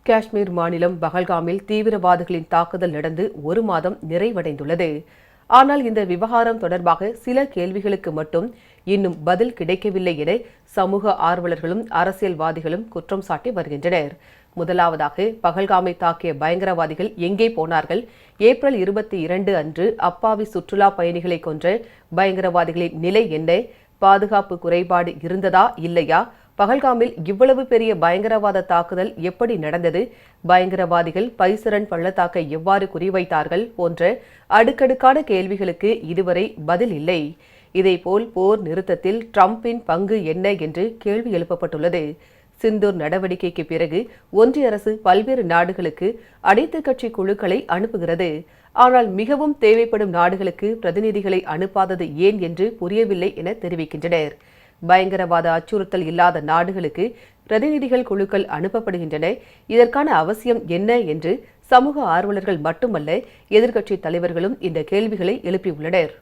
காஷ்மீர் மாநிலம் பஹல்காமில் தீவிரவாதிகளின் தாக்குதல் நடந்து 1 மாதம் நிறைவடைந்துள்ளது. ஆனால் இந்த விவகாரம் தொடர்பாக சில கேள்விகளுக்கு மட்டும் இன்னும் பதில் கிடைக்கவில்லை என சமூக ஆர்வலர்களும் அரசியல்வாதிகளும் குற்றம் சாட்டி வருகின்றனர். முதலாவதாக, பஹல்காமை தாக்கிய பயங்கரவாதிகள் எங்கே போனார்கள்? ஏப்ரல் 22 அன்று அப்பாவி சுற்றுலா பயணிகளை கொன்ற பயங்கரவாதிகளின் நிலை என்ன? பாதுகாப்பு குறைபாடு இருந்ததா இல்லையா? பஹல்காமில் இவ்வளவு பெரிய பயங்கரவாத தாக்குதல் எப்படி நடந்தது? பயங்கரவாதிகள் பைசரன் பள்ளத்தாக்கை எவ்வாறு குறிவைத்தார்கள்? போன்ற அடுக்கடுக்கான கேள்விகளுக்கு இதுவரை பதில் இல்லை. இதேபோல் போர் நிறுத்தத்தில் டிரம்பின் பங்கு என்ன என்று கேள்வி எழுப்பப்பட்டுள்ளது. சிந்தூர் நடவடிக்கைக்கு பிறகு ஒன்றிய அரசு பல்வேறு நாடுகளுக்கு அனைத்து கட்சி குழுக்களை அனுப்புகிறது. ஆனால் மிகவும் தேவைப்படும் நாடுகளுக்கு பிரதிநிதிகளை அனுப்பாதது ஏன் என்று புரியவில்லை என தெரிவிக்கின்றனர். பயங்கரவாத அச்சுறுத்தல் இல்லாத நாடுகளுக்கு பிரதிநிதிகள் குழுக்கள் அனுப்பப்படுகின்றன. இதற்கான அவசியம் என்ன என்று சமூக ஆர்வலர்கள் மட்டுமல்ல, எதிர்க்கட்சி தலைவர்களும் இந்த கேள்விகளை எழுப்பியுள்ளனர்.